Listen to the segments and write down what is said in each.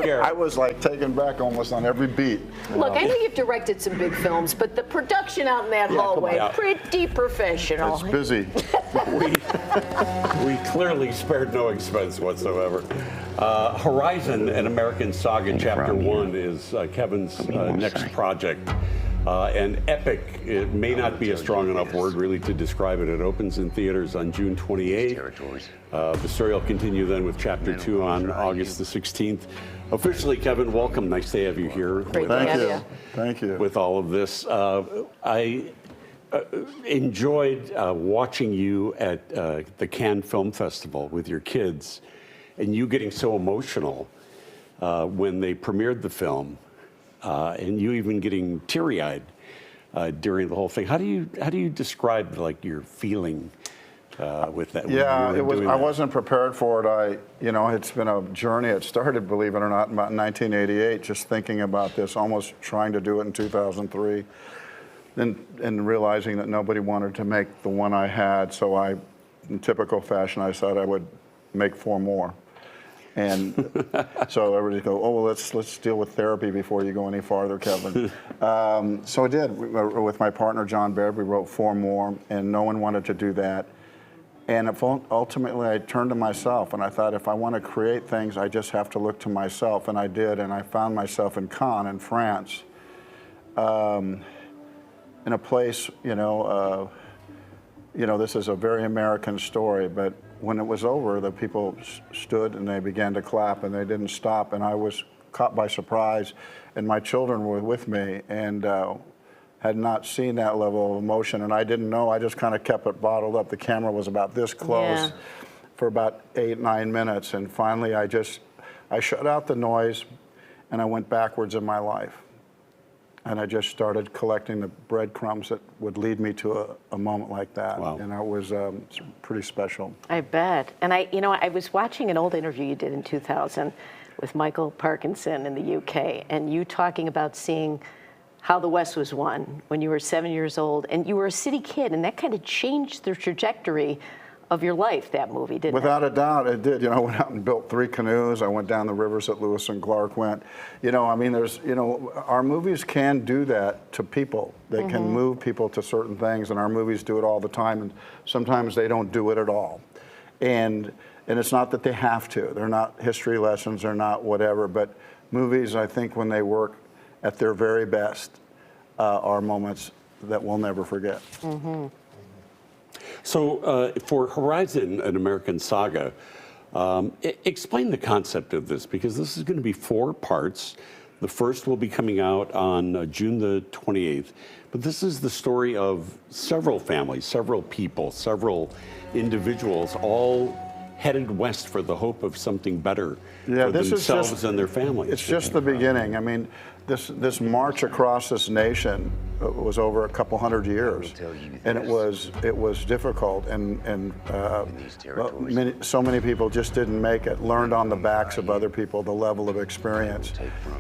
care. I was like taken back almost on every beat. Look, I know you've directed some big films, but the production out in that hallway, pretty professional. It's busy. We clearly spared no expense whatsoever. Horizon, an American Saga, Chapter 1 is Kevin's next project. And epic, it may not be a strong enough word really to describe it. It opens in theaters on June 28th. The story will continue then with Chapter 2 on August the 16th. Officially, Kevin, welcome. Nice to have you here. Great to have you. Thank you. With all of this. I enjoyed watching you at the Cannes Film Festival with your kids and you getting so emotional when they premiered the film. And you even getting teary-eyed during the whole thing. How do you describe like your feeling with that? Yeah, it was. I wasn't prepared for it. It's been a journey. It started, believe it or not, about 1988. Just thinking about this, almost trying to do it in 2003, and realizing that nobody wanted to make the one I had. So in typical fashion, I said I would make 4 more. And so everybody go, oh, well, let's deal with therapy before you go any farther, Kevin. So I did. With my partner, John Baird, we wrote 4 more, and no one wanted to do that. And ultimately, I turned to myself, and I thought, if I want to create things, I just have to look to myself, and I did. And I found myself in Cannes, in France, in a place, this is a very American story, but when it was over, the people stood and they began to clap and they didn't stop, and I was caught by surprise, and my children were with me and had not seen that level of emotion, and I didn't know. I just kind of kept it bottled up. The camera was about this close for about 8, 9 minutes, and finally I shut out the noise and I went backwards in my life. And I just started collecting the breadcrumbs that would lead me to a moment like that. Wow. And it was pretty special. I bet. And I was watching an old interview you did in 2000 with Michael Parkinson in the UK, and you talking about seeing how the West was won when you were 7 years old, and you were a city kid, and that kind of changed the trajectory of your life, that movie, didn't it? Without a doubt, it did. I went out and built 3 canoes. I went down the rivers that Lewis and Clark went. Our movies can do that to people. They can move people to certain things, and our movies do it all the time, and sometimes they don't do it at all. And it's not that they have to. They're not history lessons, they're not whatever, but movies, I think, when they work at their very best, are moments that we'll never forget. So for Horizon, an American Saga, explain the concept of this, because this is going to be 4 parts. The first will be coming out on June the 28th. But this is the story of several families, several people, several individuals, all headed west for the hope of something better for themselves and their families. It's just the beginning. I mean, this march across this nation was over a couple hundred years, and it was difficult, and so many people just didn't make it. Learned on the backs of other people the level of experience.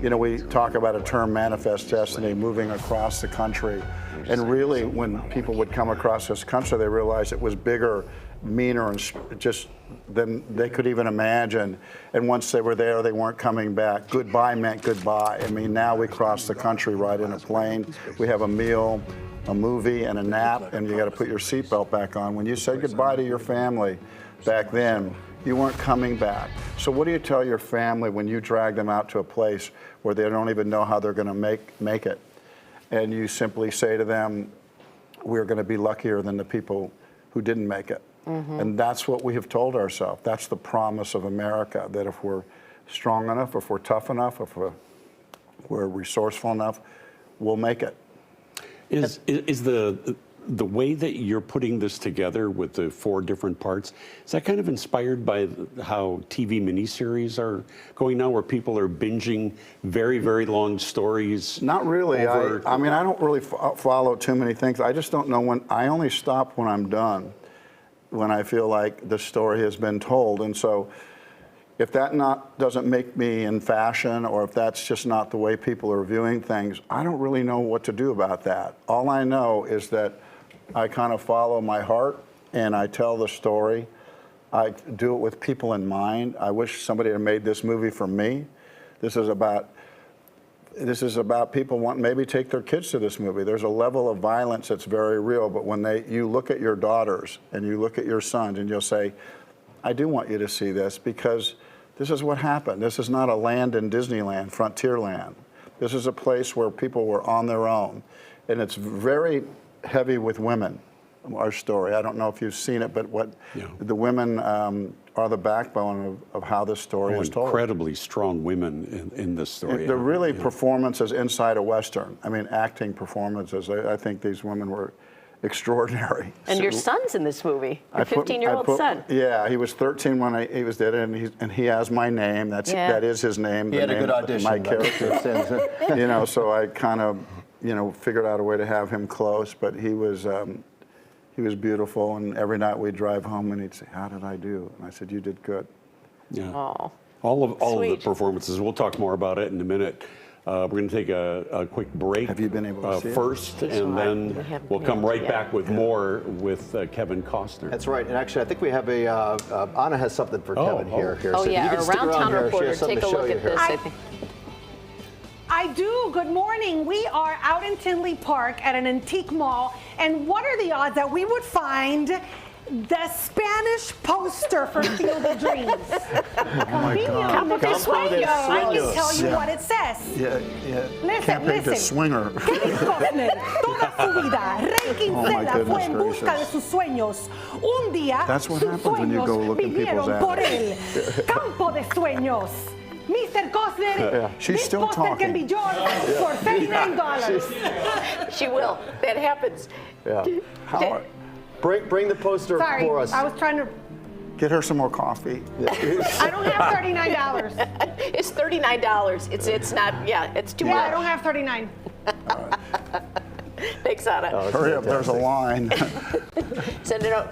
We talk about a term, manifest destiny, moving across the country, and really, when people would come across this country, they realized it was bigger, meaner, and just than they could even imagine. And once they were there, they weren't coming back. Goodbye meant goodbye. I mean, now we cross the country right in a plane. We have a meal, a movie, and a nap, and you got to put your seatbelt back on. When you said goodbye to your family back then, you weren't coming back. So what do you tell your family when you drag them out to a place where they don't even know how they're going to make it? And you simply say to them, we're going to be luckier than the people who didn't make it. And that's what we have told ourselves. That's the promise of America, that if we're strong enough, if we're tough enough, if we're resourceful enough, we'll make it. Is the way that you're putting this together with the 4 different parts, is that kind of inspired by how TV miniseries are going now, where people are binging very, very long stories? Not really. I mean, I don't really follow too many things. I just don't know when. I only stop when I'm done, when I feel like the story has been told. And so if that doesn't make me in fashion, or if that's just not the way people are viewing things, I don't really know what to do about that. All I know is that I kind of follow my heart and I tell the story. I do it with people in mind. I wish somebody had made this movie for me, This is about people wanting maybe take their kids to this movie. There's a level of violence that's very real, but when you look at your daughters and you look at your sons and you'll say, I do want you to see this because this is what happened. This is not a land in Disneyland, Frontierland. This is a place where people were on their own. And it's very heavy with women, our story. I don't know if you've seen it, but the women are the backbone of how this story is told. Incredibly strong women in this story. They're really performances inside a Western. I mean, acting performances. I think these women were extraordinary. And your son's in this movie, your 15-year-old son. Yeah, he was 13 when he was dead, and he has my name. That is his name. He had a good audition. My character. So I kind of, figured out a way to have him close. But he was beautiful, and every night we'd drive home, and he'd say, "How did I do?" And I said, "You did good." Yeah. Oh. All of the Sweet. performances. We'll talk more about it in a minute. We're going to take a quick break. Have you been able to see it? First, and We then haven't we'll been come able to right yet. back with more with Kevin Costner. That's right. And actually, I think we have Anna has something for Kevin here. Oh, So if yeah, you can our stick Around around Town here, she reporter, has something take a to show look you at here. this. I think. I do. Good morning. We are out in Tinley Park at an antique mall, and what are the odds that we would find the Spanish poster for Field of Dreams? Convenient. Campo de Sueños. I can tell you what it says. Yeah. Listen, Campaign to listen. Swinger. Kevin Costner, toda su vida, Rey Quincela goodness fue en busca de gracious. sus sueños. Un día, That's what sus happens when you sueños go look in people's vivieron por eyes. él. Campo de Sueños. Mr. Costner, She's this still poster can be talking. yours for $39. She will. That happens. How, Bring the poster Sorry, for us. I was trying to. get her some more coffee. I don't have $39. It's $39. It's not. Yeah, it's too Yeah, I much. don't have 39. Thanks, Anna. Hurry up, there's a line. Send it out.